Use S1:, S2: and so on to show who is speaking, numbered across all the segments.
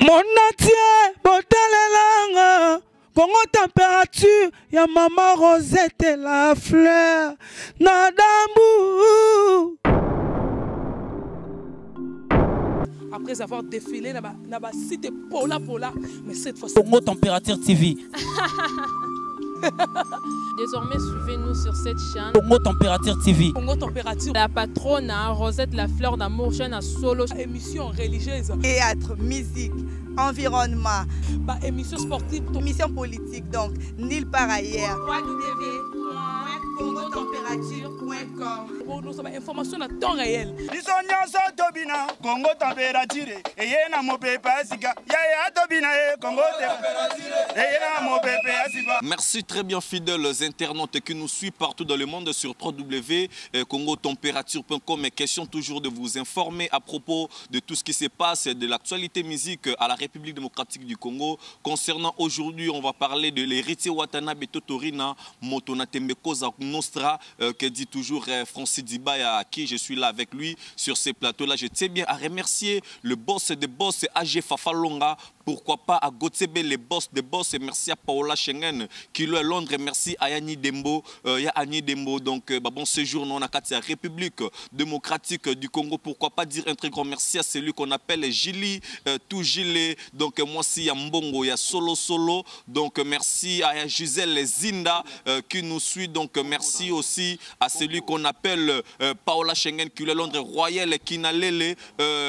S1: Monatie, botalelanga, Congo température, ya maman Rosette et la fleur, Nadambu. Après avoir défilé dans la cité Pola, mais cette fois Congo Température TV.
S2: Désormais, suivez-nous sur cette chaîne.
S1: Congo Température TV.
S2: Congo Température. La patronne, Rosette la fleur d'amour, chaîne à solo.
S1: Émission religieuse.
S3: Théâtre, musique, environnement.
S1: Bah, émission sportive.
S3: Émission politique, donc nulle part ailleurs. www.congotempérature.com.
S1: Pour nous avoir information à temps réel.
S4: Congo Température. Et yena mo pepe asika. Ya tobina Congo Température.
S5: Merci très bien fidèles internautes qui nous suivent partout dans le monde sur www.congotempérature.com. Et question toujours de vous informer à propos de tout ce qui se passe, de l'actualité musique à la République démocratique du Congo. Concernant aujourd'hui, on va parler de l'héritier Watanabe Totorina Motona Tembekoza Nostra, que dit toujours Francis Dibaya, à qui je suis là avec lui sur ces plateaux-là. Je tiens bien à remercier le boss des boss, AG Fafalonga. Pourquoi pas à Gotsebe, les boss des boss. Et merci à Paola Schengen qui est à Londres. Et merci à Yanni Dembo. Yanni Dembo. Donc, bon séjour dans la République démocratique du Congo. Pourquoi pas dire un très grand merci à celui qu'on appelle Gili, tout Gilé. Donc, moi aussi, il y a Mbongo, il y a Solo. Donc, merci à Gisèle Zinda qui nous suit. Donc, merci aussi à celui qu'on appelle Paola Schengen qui est à Londres, Royal Kinalele.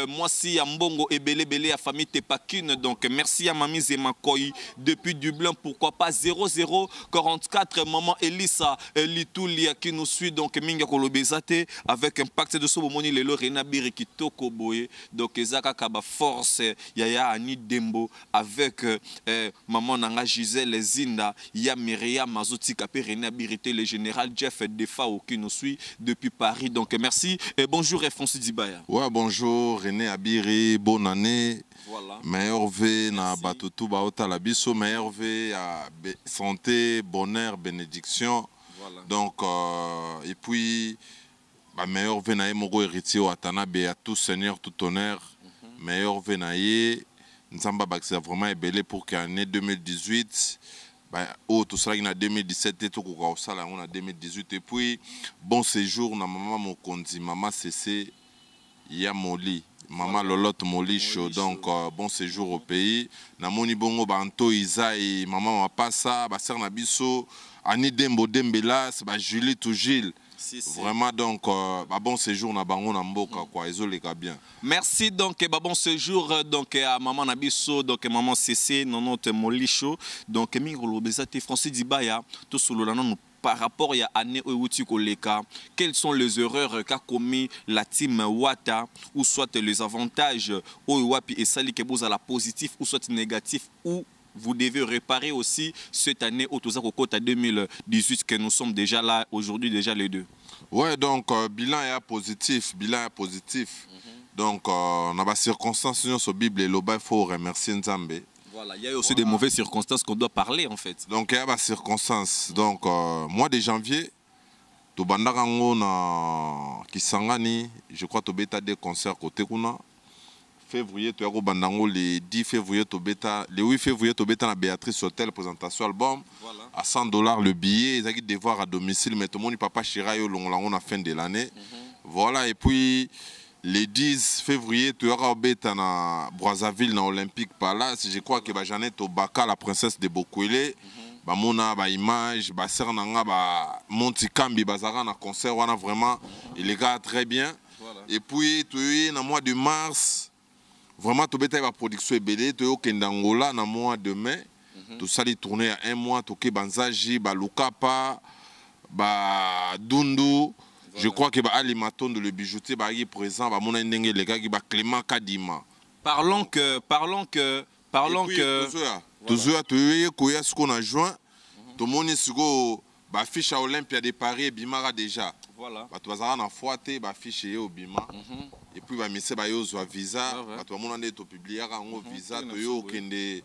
S5: Moi aussi, il y a Mbongo et Belé, à famille Tepakine. Donc, merci à Mami Zemakoy depuis Dublin. Pourquoi pas 0044 Maman Elissa Litoulia qui nous suit. Donc, Minga Kolobezate avec Impact de Sobomoni Lelo Renabiri Kitoko Boye. Donc, Ezaka Kaba Force Yaya Ani Dembo avec Maman Nanga Gisèle Zinda. Ya Myriam Mazoti Kapé Renabirité, le général Jeff Defao qui nous suit depuis Paris. Donc, merci et bonjour Francis Dibaya.
S6: Ouais, bonjour René Abiri, bonne année.
S5: Voilà.
S6: Meilleur vœu na batutu baota la biso, meilleur vœu à santé, bonheur, bénédiction.
S5: Voilà.
S6: Donc et puis meilleur vœu na moko héritier Watanabe à tout seigneur, tout honneur. Meilleur vœu na Nzamba bakisa vraiment belé pour qu'année 2018 tout ça en 2017 et tout ça en 2018 et puis bon séjour na maman Mokonzi, maman Cessé, ya Moli. Maman Lolotte Moli Show, donc bon séjour au pays. Namoni bongo banto Isaï, maman Mapassa, Basser Nabiso, Ani Dembo Dembela, Julie Tougil. Vraiment donc bon séjour na bango na mboka quoi, ezoleka bien.
S5: Merci donc bon séjour donc à maman Nabiso, donc maman CC, Nonote Moli Show, donc Mingolo Bezate Francis Dibaya, tout sous le nom par rapport à l'année où quelles sont les erreurs qu'a commis la team Wata, ou soit les avantages Wapi et Sali Kebouz à la positif ou soit négatif, ou vous devez réparer aussi cette année au Tozakokota 2018 que nous sommes déjà là aujourd'hui déjà les deux.
S6: Ouais, donc bilan est positif, Donc on a des circonstances sur la Bible et il faut remercier Nzambe.
S5: Voilà, il y a aussi des mauvaises circonstances qu'on doit parler en fait.
S6: Donc il y a des circonstances. Donc mois de janvier, to bandarango na Kisangani, je crois que tu as des concerts côté kuna. Février, tu as bandango le 10 février, le 8 février, tu as na Béatrice Hotel présentation album. Voilà. À $100 le billet, ils ont devoir à domicile, mais tout le monde n'est pas chéri au long la fin de l'année. Voilà, et puis le 10 février, tu auras à Brazzaville, dans Olympique Palace. Je crois que Jeannette Obaka, la princesse de Bokwele, Mona, image, Serna, Monti Kambi, Bazara, na concert, on a vraiment, il est très bien. Voilà. Et puis, tu es dans le mois de mars, vraiment, tu as la production EBD, tu es au Kendangola, dans le mois de mai. Tout ça, il tourné à un mois, tu es Banzaji, Lukapa, Dundu. Je crois que Ali Maton de le bijoutier est présent, les gars qui Clément Kadima.
S5: Parlons que
S6: toujours tu es ce qu'on a joint. Tout le monde est fiche à Olympia de Paris et Bimara déjà.
S5: Voilà.
S6: Tu vas avoir fouetté fiche au Bima. Et puis monsieur ba yo visa, tout le monde est publié un visa, tu yo kende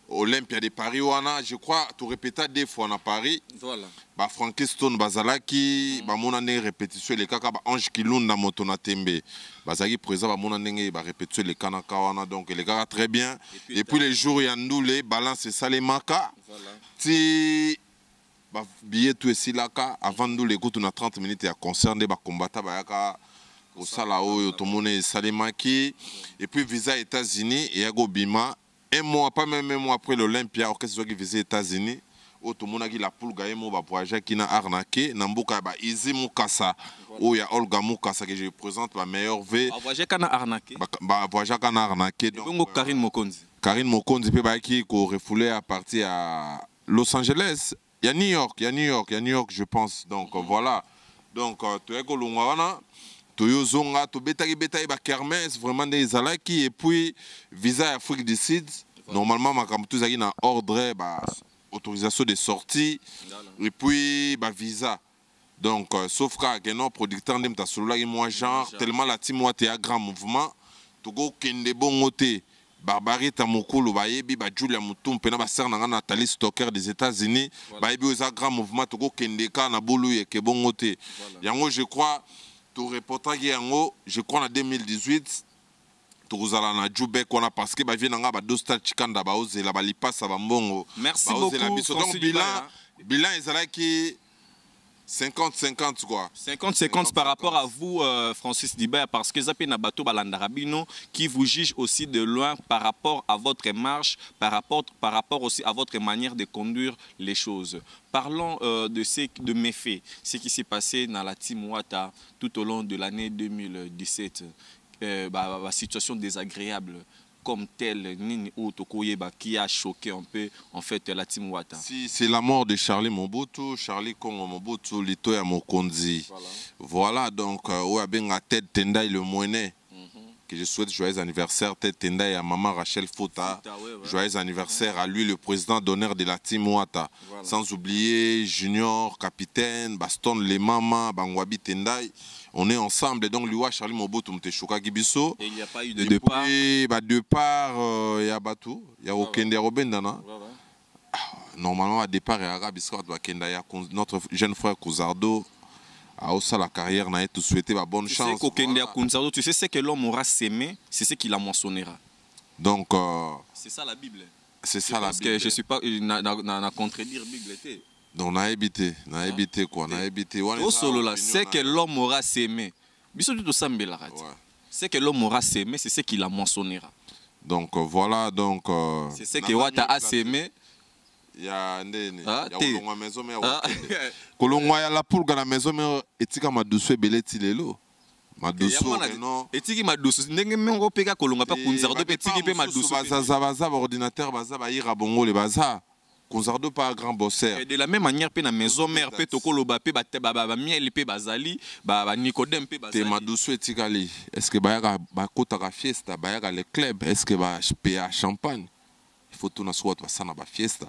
S6: Olympia de Paris wana je crois tu répéta deux fois na Paris
S5: Voilà.
S6: ba Frankenstein bazalaki ba mona ne répétition les kaka ba Ange Kilunda moto na tembe bazaki présent ba mona ndenge ba répétition les kanaka wana donc les gars très bien et puis les jours ya ndule balance ça les maka
S5: Voilà.
S6: ti ba billet tout ici là avant nous les coups on a 30 minutes à concert de ba combattant ba yaka au sala oyo to mona salemaki et puis visa États-Unis et yago bima un mois, pas même un mois après l'Olympia, orchestre qui visait les États-Unis, où tout le monde a dit la poule gagne mon voyage qui n'a arnaqué, Namboka ba Izzy Mukasa, où il y a Olga Mukasa que je présente la meilleure V.
S5: Voyage qui n'a arnaqué.
S6: Voyage qui n'a arnaqué.
S5: Donc Karine Mokonzi.
S6: Karine Mokonzi peut ba qui refoulé à partir à Los Angeles. Il y a New York, je pense. Donc voilà. Donc tu es Kolungwana. Toyozonga, to betaki ba kermesse vraiment des alaki et puis visa Afrique du Sud normalement makambo tozaki na ordre ba autorisation de sortie et puis ba visa donc sauf que non producteur ndem ta solo la moi genre tellement la team wate ya grand mouvement togo kende bongo te Barbarie Tamokolo bayebi ba Julia Mutumpe na ba sœur na Nathalie Stocker des États-Unis bayebi oza grand mouvement togo kende ka na bolu yeke bongo te yango je crois tout reportage yango je crois en 2018 tout allons na Djoubek on a parce que ba viennanga ba dostal chikanda ba ozela ba lipasa ba mbongo
S5: merci beaucoup
S6: donc bilan ezalaki 50-50 quoi.
S5: 50-50 par rapport à vous, Francis Dibert, parce que Zapé Nabato Balandarabino qui vous juge aussi de loin par rapport à votre marche, par rapport aussi à votre manière de conduire les choses. Parlons de méfaits, ce qui s'est passé dans la Team Wata tout au long de l'année 2017. La situation désagréable comme tel Nini Otokoyeba qui a choqué un peu en fait la Team Wata.
S6: Si c'est la mort de Charlie Mobutu, Charlie Kongo Mobutu, Litoya Mokonzi. Voilà donc Ouabenga Ted Tendai le Moinet. Que je souhaite joyeux anniversaire Ted Tendai à maman Rachel Fota. Joyeux anniversaire à lui le président d'honneur de la Team Wata. Sans oublier Junior, capitaine, Baston les mamas, Bangwabi Tendai. On est ensemble, donc lui, Charlie Mobutu, Mteshoka Gibiso.
S5: Et il n'y a pas eu de départ.
S6: Et bah, départ, il y a Batou, il y a Okende Robendana. Normalement, à départ, il y a notre jeune frère Kouzardo. A aussi la carrière, on a tout souhaité bonne chance.
S5: Tu sais ce que l'homme aura sémé, c'est ce qu'il a moissonnera.
S6: Donc,
S5: c'est ça la Bible.
S6: C'est ça la Bible.
S5: Parce que je ne suis pas à contredire la Bible.
S6: Donc on a évité quoi, on a évité.
S5: Au solo là, c'est que l'homme aura sémé. C'est que l'homme aura sémé, c'est ce qu'il a moissonnera.
S6: Donc voilà, donc.
S5: C'est ce que Wata a sémé.
S6: Il y a une maison, mais Kolongwa ya la poule dans la maison, mais etika madousu beleti lelo. Madousu non.
S5: Etiki madousu ndenge mengo peka kolonga pa kunzardo petiki pe madousu.
S6: Baza ordinateur baza ba ira bongo le baza. Konzardo pas grand bosseur.
S5: Et de la même manière pe na maison mère pe tokolo ba pe ba miel pe bazali ba Nicodème pe bazali.
S6: Te madousu etikali. Est-ce que ba kota ka fiesta ba ya le club, est-ce que ba PA champagne? Il faut tout na soit ça na ba fiesta.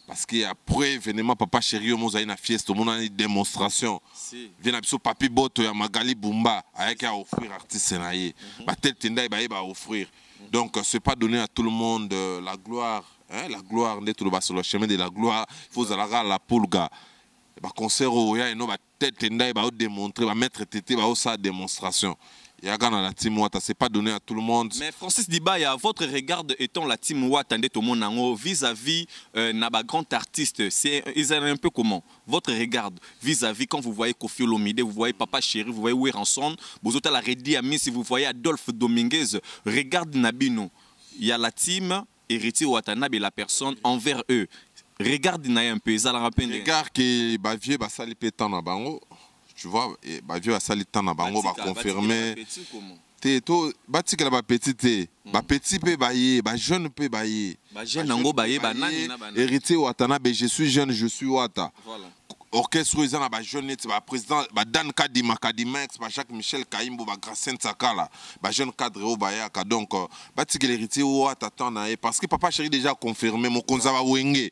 S6: Parce qu'après, événement, papa chéri, on a une fiesta, on a une démonstration. Vient à papi boto ya Magali Bumba, avec à offrir artiste naïe. Tel tenda il va offrir. Donc c'est pas donner à tout le monde la gloire, hein, la gloire d'être sur le chemin de la gloire. Il faut aller la pulga. Bah concert au ya et non tel tenda il va démontrer, va mettre tété, va sa démonstration. La Team Wata, c'est pas donné à tout le monde.
S5: Mais Francis Dibaya, votre regard étant la Team Wata vis-à-vis d'un grand artiste, c'est un peu comment? Votre regard vis-à-vis quand vous voyez Kofi Olomide, vous voyez Papa Chéri, vous voyez Weranson, vous êtes à la Redi Ami, si vous voyez Adolphe Dominguez, regarde Nabino. Il y a la team Héritier Watanabe et la personne envers eux. Regarde un peu, ça la rappelle.
S6: Regarde que Bavier va salir pétant na bango. Tu vois, Bavier va salir tant na bango, va confirmer. Teto, bati que la petite, ba petit peut bailler, ba jeune peut bailler.
S5: Ba jeune nango bailler, ba nani na ba.
S6: Héritier Watanabe, je suis jeune, je suis Wata. Voilà. Orchestre ils ont ba jeune, ba président, ba Dan Kadima Kadimex, ba Jacques Michel Kaimbo, ba Gracien Sakala, ba jeune cadre au Bayaka. Donc, bati que l'héritier Wata tant parce que papa chéri déjà confirmé mon konza Wenge.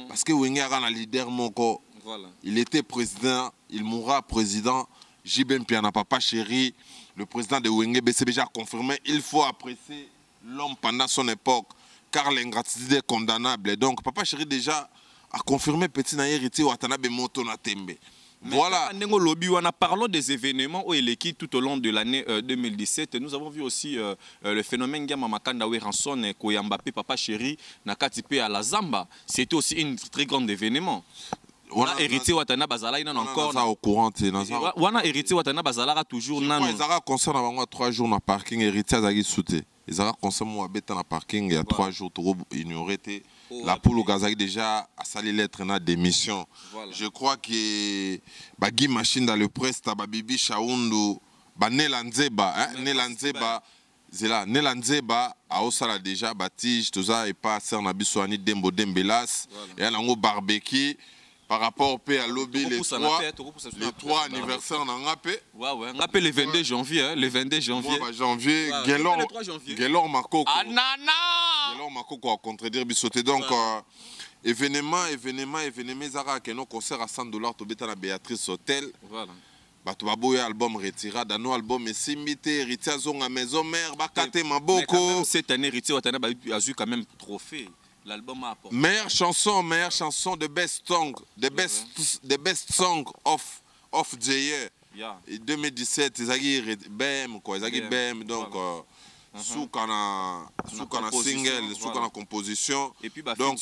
S6: Parce que Wenge a un leader moko. Voilà. Il était président, il mourra président. Jibem Piana, papa chéri, le président de Wenge BC déjà confirmé. Il faut apprécier l'homme pendant son époque. car l'ingratitude est condamnable. Donc Papa Chéri déjà a confirmé petit na héritier Watanabe moto na tembe. Voilà.
S5: Parlons des événements où il est qui tout au long de l'année 2017. Nous avons vu aussi le phénomène Gama Makanda Ranson et Koyambape Papa Chéri Nakatipe à la Zamba. C'était aussi un très grand événement. On a hérité Watana Bazala, il en a encore.
S6: Au courant,
S5: on a hérité Watana Bazala toujours.
S6: Ils ont concert avant 3 jours dans le parking, héritier Azagi Souté. Ils ont concert moi dans le parking il y a 3 jours, ils ont été. La poule au Gazaki déjà a sali lettre na démission. Je crois que Bagi Machine dans le presse, Bibi Shaundu, Nelanzeba, Nelanzeba, Zela, Nelanzeba a osala déjà Batige, tout ça et pas Sernabisoani Dembo Dembelas et un ango barbecue par rapport à lobby les 3 anniversaires dans Ngapé.
S5: Ouais, Ngapé le 22 janvier, le 22 janvier.
S6: Janvier, Gelor Makoko. Alors, Makoko a contredire Bissoté. Donc, événement, Zara, qui est nos concerts à $100, tu bêta la Béatrice Hotel.
S5: Voilà.
S6: Bah, tu vas boyer album retiré, dans nos albums, et simité, héritier à maison mère, Bakate Maboko.
S5: Cette année, héritier Watana a eu quand même trophée. L'album a apporté.
S6: Meilleure chanson, the best song, the best song of the year. Et 2017, Zagi Bem, quoi, Zagi Bem, donc. Soukana single, soukana composition.
S5: Et puis donc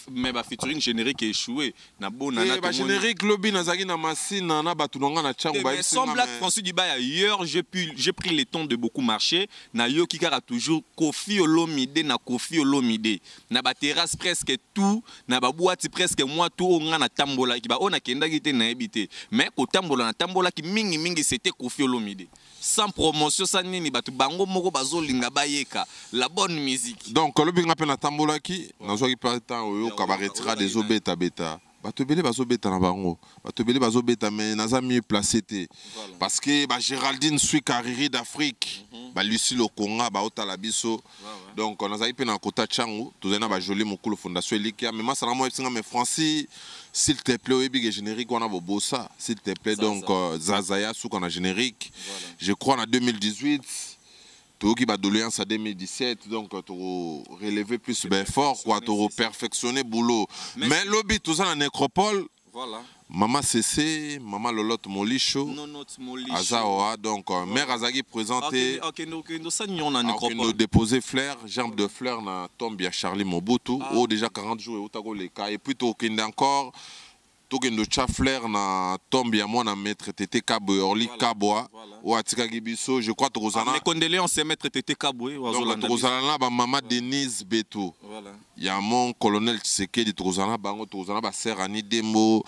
S5: mais featuring générique échoué. Na bon na
S6: générique lobby na zagi na machine na batunanga na changu ba.
S5: Sans blague François Dubaï ailleurs, j'ai pris le temps de beaucoup marcher. Na yo kikara toujours Kofi Olomide na Kofi Olomide. Na ba terrasse presque tout, na ba boîte presque moi tout on na tambola ki ba on a kenda gite na ebité. Mais ko tambola ki mingi c'était Kofi Olomide. Sans promotion ça nini batu bango moko bazolinga bayeka la bonne musique.
S6: Donc le binga pe na tambola ki nazoki pas temps oyo ka ba retira des obeta beta. Batu belé bazobeta na bango. Batu belé bazobeta mais naza mieux placé té. Parce que ba Géraldine Sui Kariri d'Afrique, ba Lucie Lokonga ba otala biso. Donc on a pe na kota changu, tozana ba joli mokolo fondation Elikia mais moi ça na moi singa mais Francis s'il te plaît, oui, big générique, on a beau ça. S'il te plaît, donc Zazaya, sous qu'on a générique. Je crois en 2018, tout qui va doléance à 2017, donc tu relever plus fort, quoi, tu perfectionner boulot. Mais lobby, tout ça, la nécropole.
S5: Voilà.
S6: Maman CC, Maman Lolotte Molicho, Azaoa, donc mère Azagi présenté. Nous déposer fleurs, jambe de fleurs na tombe à Charlie Mobutu, oh déjà 40 jours et les cas. Et puis tu as encore, tu as fleurs na tombe à moi na maître Tété Kaboué, Orly Kaboa, ou Atika Gibiso, je crois que tu as.
S5: Mes condoléances, maître Tété Kaboué.
S6: Donc tu as Maman Denise Beto. Il y a mon colonel Tshisekedi, tu as Bango, tu as Serani Demo.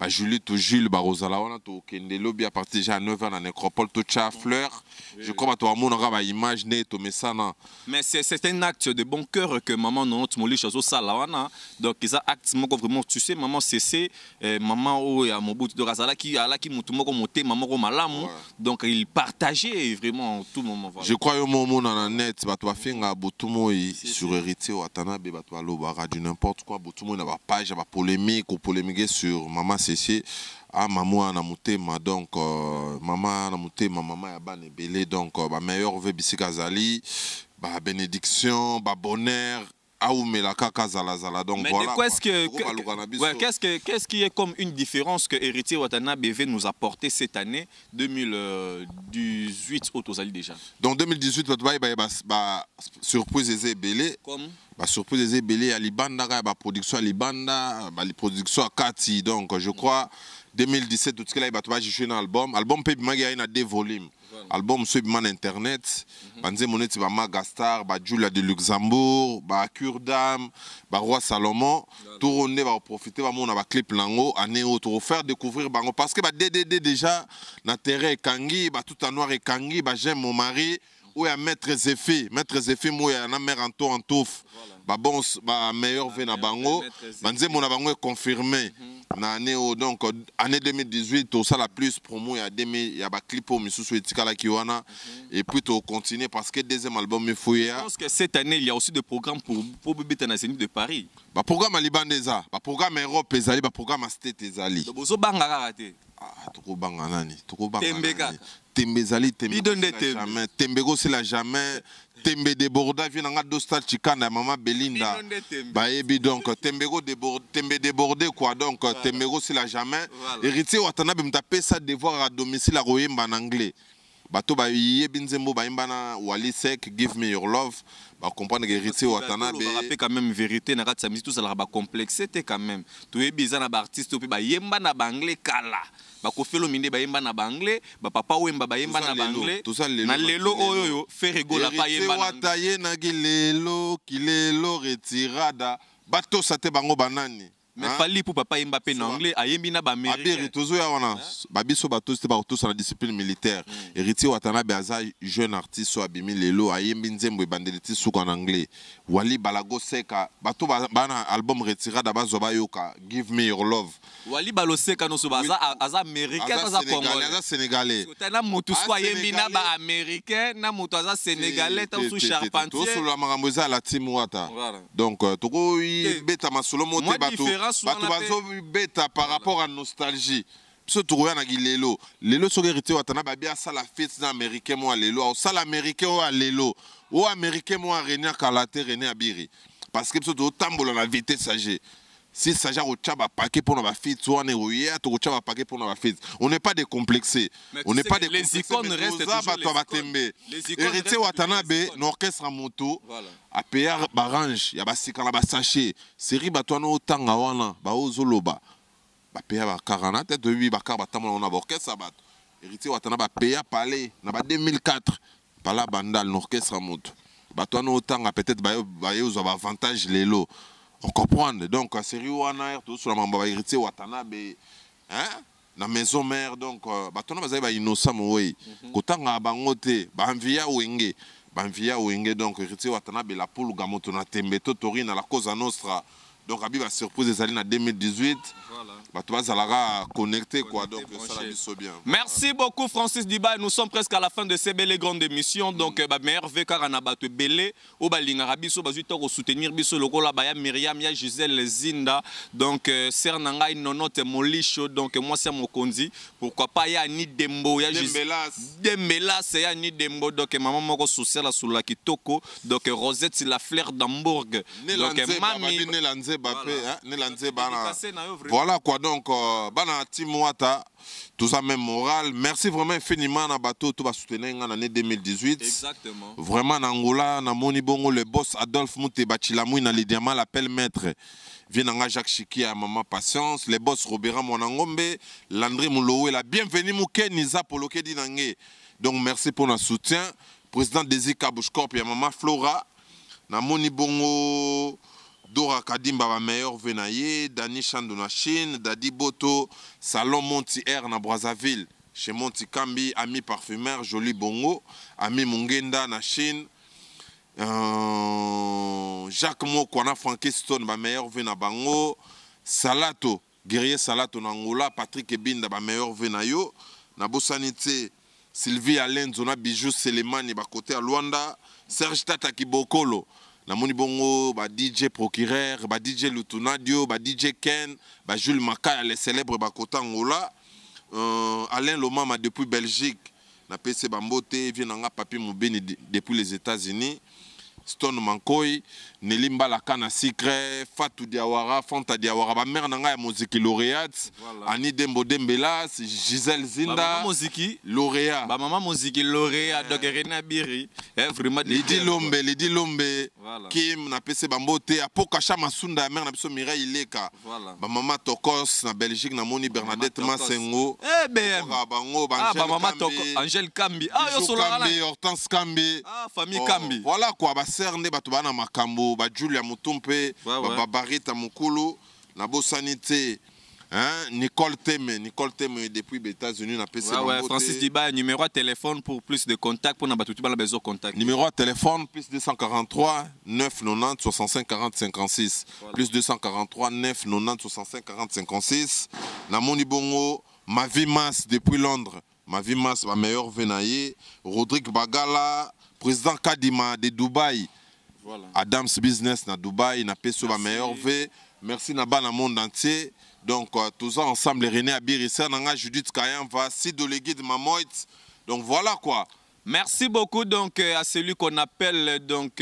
S6: Julie to Jules Barosala on a to kende lobby à partir déjà à 9h dans nécropole tout cha fleur. Je crois que toi mon aura image né to mesana.
S5: Mais c'est un acte de bon cœur que maman notre moli chazo salawana. Donc ils a acte moko vraiment tu sais maman CC maman o ya Mobutu de Razala qui ala qui mutu moko moté maman ko malamu. Donc il partageait vraiment tout moment voilà.
S6: Je crois au moment dans net ba to finga botumo sur héritier Watanabe ba to alobara du n'importe quoi botumo na ba page ba polémique ou polémiquer sur maman CC à maman na mutema donc maman na mutema maman ya bana belé donc ba meilleur vœu bisika zali ba bénédiction ba bonheur aoumela kaka zala donc
S5: mais
S6: voilà.
S5: Qu'est-ce qui est comme une différence que héritier Watanabe veut nous apporter cette année 2018 au Tozali déjà.
S6: Donc 2018 ba surprise est belé comme ba surprise est belé à Libanda ba production à Libanda ba production à Kati donc je crois 2017 tout ce que là ba jouer dans album pe bimagi na 2 volumes. Album sur internet, banze moneti ba Magastar, ba Julia de Luxembourg, ba Kurdam, ba Roi Salomon, tout ronde va profiter ba mona ba clip lango année autour faire découvrir bango parce que ba DDD déjà na terre kangi, ba tout en noir et kangi, ba j'aime mon mari ou ya maître Zéphie moi ya na mère en touf. Ba bon ba meilleur vin na bango, banze mona bango est confirmé. Donc année 2018 tout ça la plus promo il y a ba clip au misusu etikala kiwana et puis tu continuer parce que deuxième album me fouiller.
S5: Je pense que cette année il y a aussi des programmes pour bébé Tanazini de Paris.
S6: Ba programme à Libandeza, ba programme Europe ezali, ba programme à State ezali.
S5: Bozo banga raté.
S6: Ah, toko banga nani? Toko banga. Tembezali,
S5: Bidonde
S6: jamais. Tembego, c'est la jamais. Tembe déborda, vient en dostal chikana, maman Belinda. Baebi, donc, Tembego débordé, quoi. Donc, Tembego, c'est la jamais. Héritier Watanabe, m'tapé ça devoir à domicile à Royemba en anglais. Bato ba yé binzembo ba imbana Wally Seck, Give Me Your Love. Bah comprendre que héritier Watanabe.
S5: On rappelle quand même vérité, n'a pas de musique, tout ça va complexité quand même. Tu es bizarre na artiste, tu ba yemba na anglais kala. Ba kofelo minde ba yemba na anglais, ba papa wemba ba yemba na anglais.
S6: Tout ça
S5: na lelo oyo fait rigola pa yemba.
S6: Wataye na gilelo, kilelo retirada. Bato sate bango banani.
S5: Mais fallait pour papa Mbappé en anglais, à Yembina Baméricain.
S6: Héritier Watanabe, Babiso Bato, c'était pas tous en discipline militaire. Héritier Watanabe, jeune artiste, soit Bimi Lelo, à Yembinzembo et Bandeliti souk en anglais. Wally Balago Seka, Bato Bana album retiré d'abord Zoba Yoka, Give Me Your Love.
S5: Wally Balo Seka no sobaza, az américain, az congolais.
S6: Az sénégalais.
S5: Na mutu soit Yembina ba américain, na mutu az sénégalais, ta sous charpentier.
S6: Tout sur la maramboza la team Wata. Donc, Togo y beta masolo moté Bato. Bato bazo beta par rapport à nostalgie. Ce tour na gilelo. Lelo so héritier Watanabe bien ça la fête na américain moi lelo. Ça l'américain ou lelo. Ou américain moi René Kalate René Abiri. Parce que ce tour tambola na vitesse sage. Si Saja au tchaba paquet pour nos fêtes, soit on est rouillé, au tchaba paquet pour nos fêtes. On n'est pas décomplexé. On n'est pas décomplexé.
S5: Les icônes restent toujours
S6: les héritier Watanabe, l'orchestre à moto, à payer barange, ya basika la basaché. Série batouano tanga wana, ba ozoloba. Ba payer ba karana tête de 8 bakar batamona on a orchestre bat. Héritier Watanabe payer palais, na ba 2004. Pala bandal l'orchestre à moto. Batouano tanga peut-être ba yo zo avantage lelo. On comprend. Donc, la série Wana, tout sur la mamba héritier Watanabe, hein, la maison mère, donc, batona bazay innocent moui. Kotanga bangote, banvia wenge, donc héritier Watanabe la poule gamoto na tembeto tori na la cause nostra. Donc, Abi va surprise des années en 2018. Voilà. Bah, ça l'a connecté, quoi. Donc, ça l'a bien.
S5: Merci beaucoup, Francis Diba. Nous sommes presque à la fin de ces belles et grandes émissions. Donc, meilleur vécar en abattu belé. Au Balingarabi, so bazuito au soutenir biso logo la baya Myriam, ya Gisèle Zinda. Donc, Sernanga Nonote Molicho. Donc, moi, c'est mon kondi. Pourquoi pas, ya ni Dembo, ya Dembela, c'est ya ni Dembo. Donc, maman moko social la sous la kitoko. Donc, Rosette, c'est la fleur d'Hambourg. Donc, mami.
S6: Voilà quoi, donc bana team Wata, tout ça même moral. Merci vraiment infiniment à bateau tout va soutenir en année 2018.
S5: Exactement.
S6: Vraiment en Angola, na moni bongo le boss Adolphe Mouté Bachilamou na les diamants l'appel maître. Viens Jacques Chiki à Maman Patience, les boss Robera Monangombe, Landry Moulowe, la bienvenue Mouké Niza Poloke Dinangé. Donc merci pour notre soutien. Président Desi Kabouchkorp et Maman Flora, na moni bongo Dora Kadimba, ma meilleure venaye, Dani Chandou na Chine, Dadi Boto, Salon Monti Air na Brazzaville, chez Monti Kambi, Ami Parfumeur, Joli Bongo, Ami Mungenda na Chine, Jacques Moko na Frankiston, ma meilleure vena Bango, Salato, Guerrier Salato na Angola, Patrick Ebinda, ma meilleure venayo, na Bosanité, Sylvie Alenzo na Bijou Selemani, ba côté à Luanda, Serge Tata Kibokolo. Na moni bongo ba DJ Procureur, ba DJ Lutunadio, ba DJ Ken, ba Jules Makaya les célèbres ba kota Angola, Alain Lomama depuis Belgique, na PC Bambote vient nga Papi Moubeni depuis les États-Unis, Stone Mankoy, Nelimba Lakana Secret, Fatou Diawara, Fanta Diawara, ba mère nanga ya musique lauréate, Ani Dembo Dembela, Gisèle Zinda,
S5: ba musique
S6: lauréat,
S5: ba maman musique lauréat donc Rena Biri, vraiment
S6: Lidi Lombe, Kim na PC Bambote, Apoka Chamasunda mère na biso Mireille Ileka, ba maman Tokos na Belgique na moni Bernadette Masengo,
S5: BM,
S6: ba
S5: maman Tokos, Angèle Kambi,
S6: yo Kambi, Hortense Kambi,
S5: famille Kambi.
S6: Voilà quoi, ba Serne ba tubana makambo, ba Julia Mutumpe, ba Barita Mukulu, na Bosanité, hein, Nicole Teme depuis les États-Unis, na PC
S5: ouais, Francis Diba, numéro de téléphone pour plus de contacts pour n'abattre tout le besoin de contact.
S6: Numéro de téléphone plus 243 990 65 40 56. Plus 243 990 65 40 56. Na moni bongo, ma vie masse depuis Londres. Ma vie masse, ma meilleure venaye, Rodrigue Bagala, président Kadima de Dubaï. Voilà. Adams Business na Dubaï, na peso ma meilleure vie. Merci na ba na monde entier. Donc tous ensemble René Abiri, Nanga Judith Kayamva, Sido Legui de Mamoit. Donc voilà quoi.
S5: Merci beaucoup donc à celui qu'on appelle donc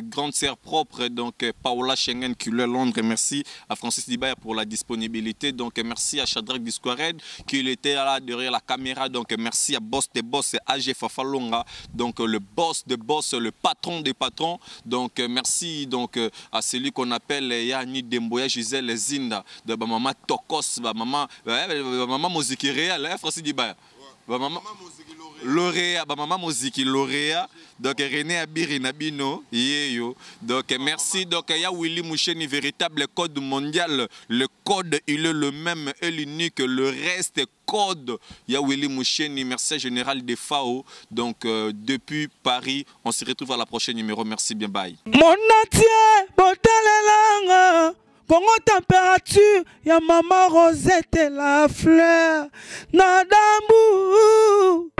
S5: grande sœur propre, donc Paola Schengen qui est à Londres. Merci à Francis Dibaya pour la disponibilité. Donc merci à Shadrach Disquared qui était là derrière la caméra. Donc merci à Boss des Boss, AG Fafalonga, donc le boss de boss, le patron des patrons. Donc merci donc à celui qu'on appelle Yani Demboya Gisèle Zinda de maman Tokos, maman musique réelle, Francis Dibaya. Maman lauréat, maman musique lauréat, donc René Abiri Nabino, yeyo. Donc merci, donc il y a Willy Moucheni, véritable code mondial. Le code, il est le même et l'unique, le reste code. Il y a Willy Moucheni, merci général des FAO. Donc depuis Paris, on se retrouve à la prochaine numéro. Merci bien, bye.
S1: Mon atier, botalelanga. Congo température, ya maman Rosette la fleur, Nadambu.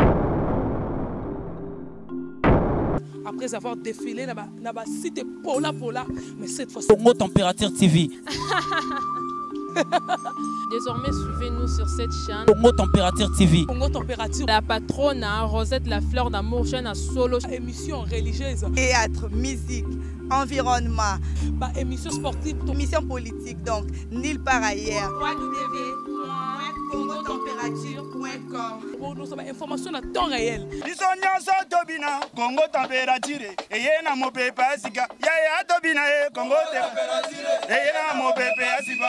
S7: Après avoir défilé dans la cité Pola, mais cette fois-ci.
S1: Congo Température TV.
S2: Désormais, suivez-nous sur cette chaîne.
S1: Congo Température TV.
S7: Congo Température.
S2: La patronne Rosette la fleur d'amour, chaîne à solo.
S7: Émission religieuse.
S3: Théâtre, musique, environnement.
S7: Émission sportive.
S3: Émission politique, donc nulle part ailleurs. www.congotempérature.com.
S7: Pour nous avoir information à temps réel.
S4: Bisonyaso tobina Congo température eyena mopepe asika ya tobina Congo température eyena mopepe asika